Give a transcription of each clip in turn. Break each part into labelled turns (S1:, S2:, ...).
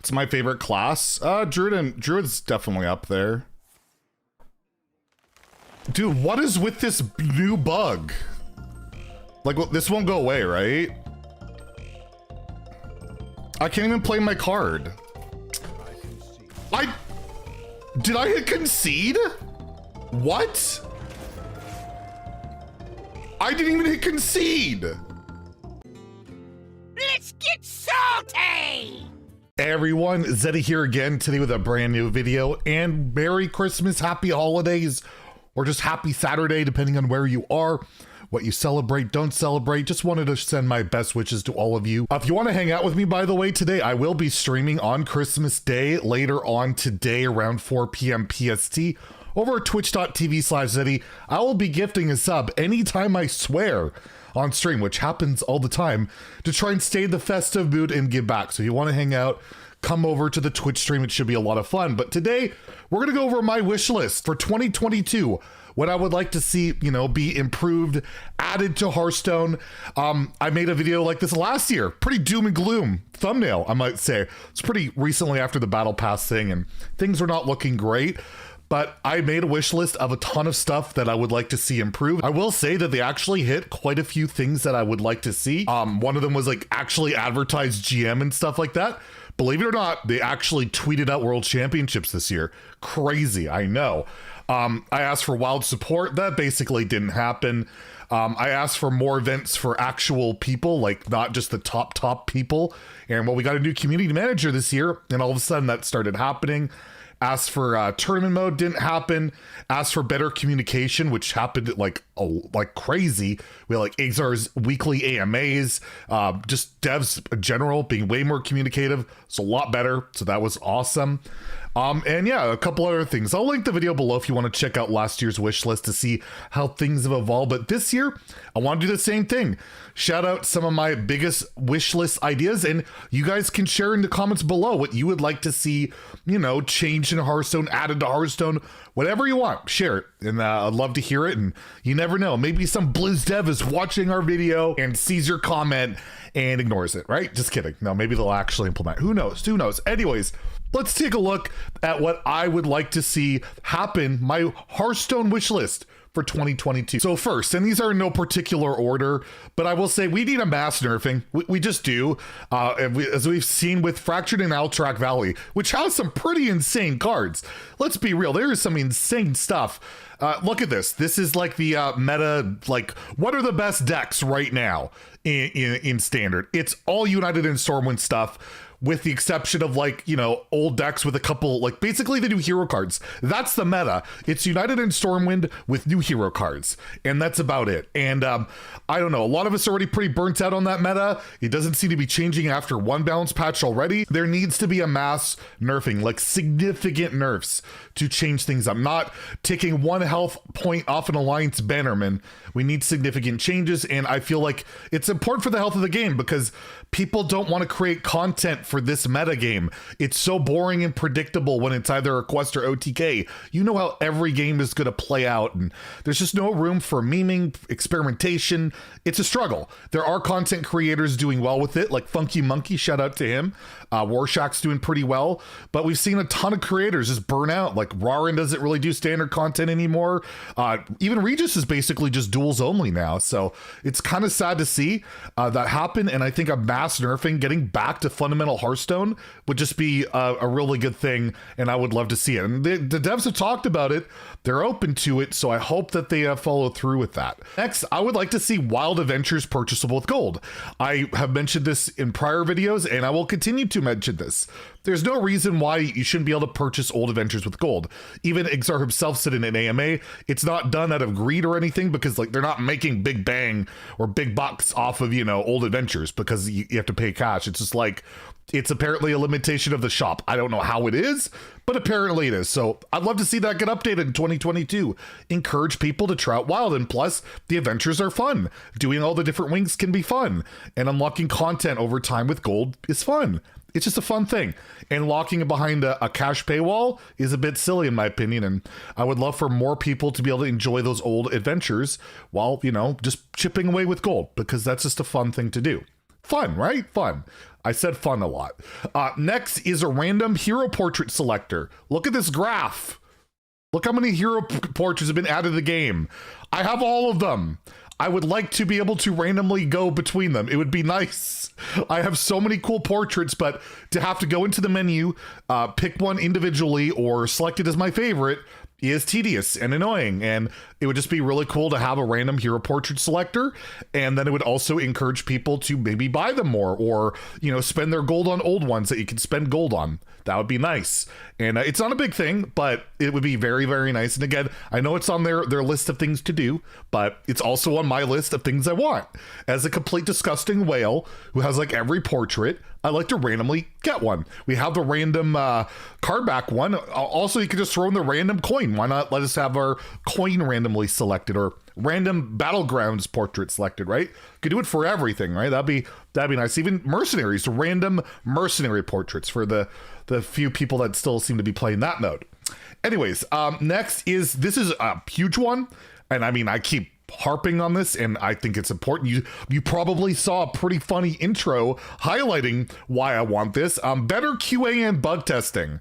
S1: It's my favorite class. Druid's definitely up there. Dude, what is with this new bug? Like, this won't go away, right? I can't even play my card. Did I hit concede? What? I didn't even hit concede.
S2: Let's get salty!
S1: Hey everyone, Zeddy here again today with a brand new video, and Merry Christmas, Happy Holidays, or just Happy Saturday, depending on where you are, what you celebrate, don't celebrate. Just wanted to send my best wishes to all of you. If you want to hang out with me, by the way, today I will be streaming on Christmas Day later on today around 4 p.m. PST over at twitch.tv/Zeddy. I will be gifting a sub anytime I swear on stream, which happens all the time, to try and stay in the festive mood and give back. So if you want to hang out, come over to the Twitch stream. It should be a lot of fun. But today we're going to go over my wish list for 2022. What I would like to see, you know, be improved, added to Hearthstone. I made a video like this last year, pretty doom and gloom thumbnail, I might say. It's pretty recently after the Battle Pass thing, and things are not looking great. But I made a wish list of a ton of stuff that I would like to see improved. I will say that they actually hit quite a few things that I would like to see. One of them was like actually advertised GM and stuff like that. Believe it or not, they actually tweeted out World Championships this year. Crazy, I know. I asked for wild support. That basically didn't happen. I asked for more events for actual people, like not just the top people. And well, we got a new community manager this year, and all of a sudden that started happening. Asked for tournament mode, didn't happen. Asked for better communication, which happened like crazy. We had like Exar's weekly AMAs, just devs in general being way more communicative. It's a lot better. So that was awesome. And yeah, a couple other things. I'll link the video below if you want to check out last year's wish list to see how things have evolved. But this year, I want to do the same thing. Shout out some of my biggest wish list ideas, and you guys can share in the comments below what you would like to see, you know, changed in Hearthstone, added to Hearthstone, whatever you want, share it. And I'd love to hear it. And you never know, maybe some Blizz dev is watching our video and sees your comment and ignores it, right? Just kidding. No, maybe they'll actually implement. Who knows? Who knows? Anyways, let's take a look at what I would like to see happen, my Hearthstone wish list for 2022. So first, and these are in no particular order, but I will say we need a mass nerfing. We just do. As we've seen with Fractured and Alterac Valley, which has some pretty insane cards. Let's be real, there is some insane stuff. Look at this. This is like the meta, like what are the best decks right now in Standard? It's all United and Stormwind stuff, with the exception of like, you know, old decks with a couple, like basically the new hero cards. That's the meta. It's United and Stormwind with new hero cards. And that's about it. And I don't know, a lot of us are already pretty burnt out on that meta. It doesn't seem to be changing after one balance patch already. There needs to be a mass nerfing, like significant nerfs to change things up. Not taking one health point off an alliance bannerman. We need significant changes. And I feel like it's important for the health of the game because people don't want to create content for this meta game. It's so boring and predictable when it's either a quest or OTK. You know how every game is going to play out, and there's just no room for memeing, experimentation. It's a struggle. There are content creators doing well with it, like Funky Monkey, shout out to him. Warshak's doing pretty well, but we've seen a ton of creators just burn out. Like Rarin doesn't really do standard content anymore. Even Regis is basically just duels only now. So it's kind of sad to see that happen. And I think a mass nerfing, getting back to fundamental Hearthstone would just be a really good thing. And I would love to see it. And the devs have talked about it. They're open to it. So I hope that they follow through with that. Next, I would like to see wild adventures purchasable with gold. I have mentioned this in prior videos, and I will continue to mention this. There's no reason why you shouldn't be able to purchase old adventures with gold. Even Exar himself said in an AMA, it's not done out of greed or anything, because like they're not making big bang or big bucks off of, you know, old adventures because you have to pay cash. It's just like, it's apparently a limitation of the shop. I don't know how it is, but apparently it is. So I'd love to see that get updated in 2022. Encourage people to try out wild, and plus the adventures are fun. Doing all the different wings can be fun, and unlocking content over time with gold is fun. It's just a fun thing, and locking it behind a cash paywall is a bit silly in my opinion. And I would love for more people to be able to enjoy those old adventures while, you know, just chipping away with gold, because that's just a fun thing to do. Fun, right? Fun. I said fun a lot. Next is a random hero portrait selector. Look at this graph. Look how many hero portraits have been added to the game. I have all of them. I would like to be able to randomly go between them. It would be nice. I have so many cool portraits, but to have to go into the menu, pick one individually or select it as my favorite is tedious and annoying. And it would just be really cool to have a random hero portrait selector. And then it would also encourage people to maybe buy them more or, you know, spend their gold on old ones that you can spend gold on. That would be nice. And it's not a big thing, but it would be very, very nice. And again, I know it's on their list of things to do, but it's also on my list of things I want. As a complete disgusting whale who has like every portrait, I like to randomly get one. We have the random card back one. Also, you can just throw in the random coin. Why not let us have our coin randomly selected or random battlegrounds portrait selected, right? Could do it for everything, right? That'd be nice. Even mercenaries, random mercenary portraits for the few people that still seem to be playing that mode. Anyways, next this is a huge one. And I mean, I keep harping on this and I think it's important. You probably saw a pretty funny intro highlighting why I want this. Better QA and bug testing.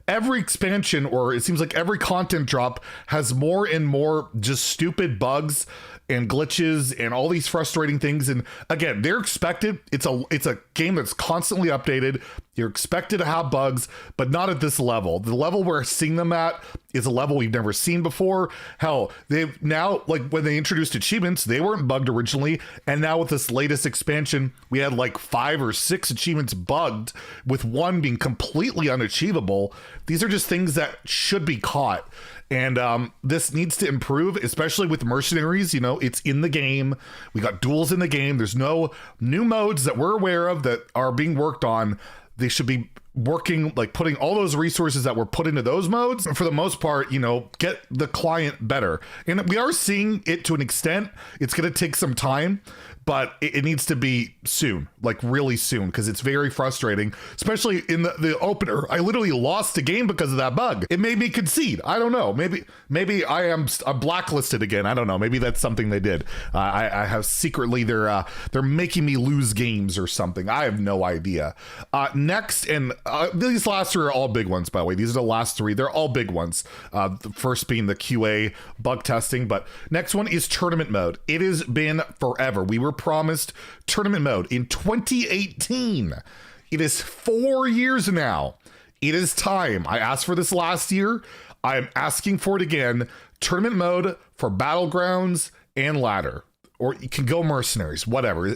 S1: Every expansion, or it seems like every content drop, has more and more just stupid bugs and glitches and all these frustrating things. And again, they're expected. It's a game that's constantly updated. You're expected to have bugs, but not at this level. The level we're seeing them at is a level we've never seen before. Hell, they've now, like when they introduced achievements, they weren't bugged originally. And now with this latest expansion, we had like 5 or 6 achievements bugged, with one being completely unachievable. These are just things that should be caught. And this needs to improve, especially with mercenaries. You know, it's in the game. We got duels in the game. There's no new modes that we're aware of that are being worked on. They should be working, like putting all those resources that were put into those modes, for the most part, you know, get the client better. And we are seeing it to an extent. It's going to take some time, but it needs to be soon, like really soon, because it's very frustrating, especially in the opener. I literally lost the game because of that bug. It made me concede. I don't know. Maybe I'm blacklisted again. I don't know. Maybe that's something they did. I have secretly, they're making me lose games or something. I have no idea. Next, and these last 3 are all big ones, by the way. These are the last 3. They're all big ones. The first being the QA bug testing, but next one is tournament mode. It has been forever. We were promised tournament mode in 2018. It is 4 years now. It is time. I asked for this last year. I am asking for it again. Tournament mode for battlegrounds and ladder, or you can go mercenaries, whatever.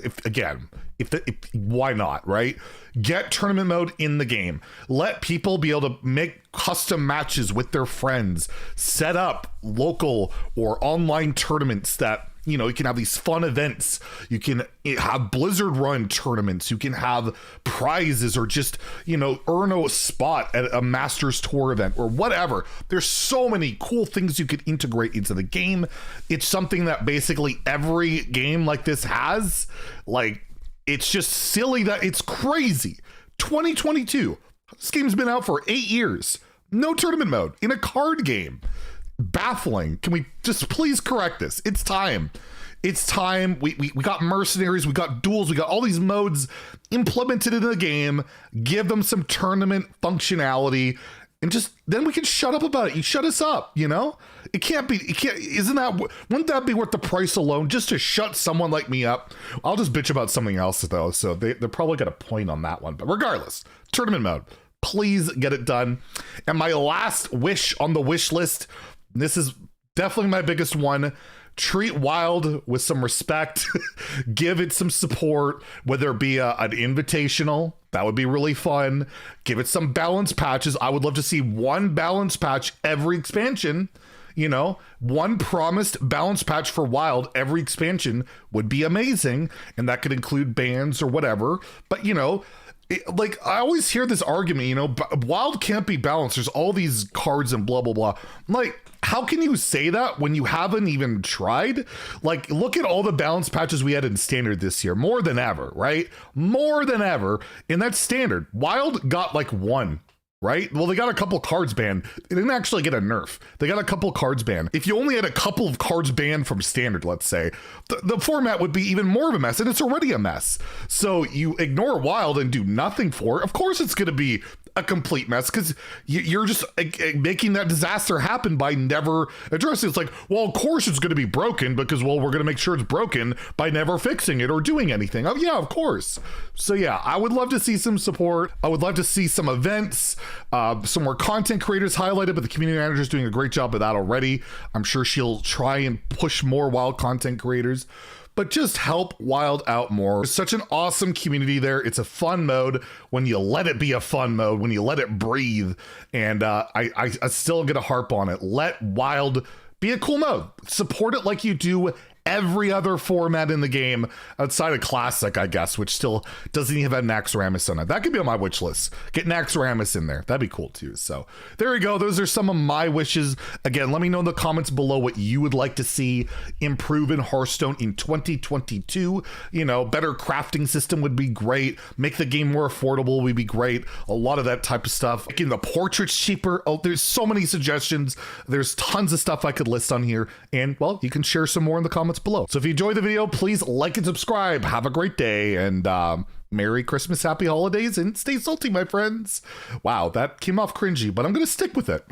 S1: Why not, right? Get tournament mode in the game. Let people be able to make custom matches with their friends. Set up local or online tournaments that, you know, you can have these fun events. You can have Blizzard run tournaments. You can have prizes, or just, you know, earn a spot at a Masters Tour event or whatever. There's so many cool things you could integrate into the game. It's something that basically every game like this has. Like, it's just silly that it's crazy. 2022. This game's been out for 8 years. No tournament mode in a card game. Baffling. Can we just please correct this? It's time. It's time. We got mercenaries, we got duels, we got all these modes implemented in the game. Give them some tournament functionality, and just then we can shut up about it. You shut us up, you know? It can't be, wouldn't that be worth the price alone, just to shut someone like me up? I'll just bitch about something else though, so they're probably got a point on that one. But regardless, tournament mode, please get it done. And my last wish on the wish list, this is definitely my biggest one. Treat Wild with some respect. Give it some support, whether it be an invitational. That would be really fun. Give it some balance patches. I would love to see one balance patch every expansion. You know, one promised balance patch for Wild every expansion would be amazing. And that could include bans or whatever. But, you know, like I always hear this argument, you know, Wild can't be balanced. There's all these cards and blah, blah, blah. I'm like, how can you say that when you haven't even tried? Like, look at all the balance patches we had in Standard this year. More than ever, right? More than ever. And that's Standard. Wild got like one. right? Well, they got a couple cards banned. They didn't actually get a nerf. They got a couple cards banned. If you only had a couple of cards banned from standard, let's say, the format would be even more of a mess, and it's already a mess. So you ignore wild and do nothing for it. Of course it's going to be a complete mess because you're just making that disaster happen by never addressing it. It's like, well, of course it's going to be broken because, well, we're going to make sure it's broken by never fixing it or doing anything. Oh, yeah, of course. So, yeah, I would love to see some support. I would love to see some events, some more content creators highlighted, but the community manager is doing a great job of that already. I'm sure she'll try and push more wild content creators, but just help wild out more. It's such an awesome community there. It's a fun mode when you let it be a fun mode, when you let it breathe. And I still gonna harp on it. Let wild be a cool mode. Support it like you do every other format in the game outside of Classic, I guess, which still doesn't even have Naxxramas on it. That could be on my wish list. Get Naxxramas in there. That'd be cool too. So there we go. Those are some of my wishes. Again, let me know in the comments below what you would like to see improve in Hearthstone in 2022. You know, better crafting system would be great. Make the game more affordable would be great. A lot of that type of stuff. Making the portraits cheaper. Oh, there's so many suggestions. There's tons of stuff I could list on here. And, well, you can share some more in the comments below. So if you enjoyed the video, please like and subscribe. Have a great day, and Merry Christmas, Happy Holidays, and stay salty, my friends. Wow, that came off cringy, but I'm gonna stick with it.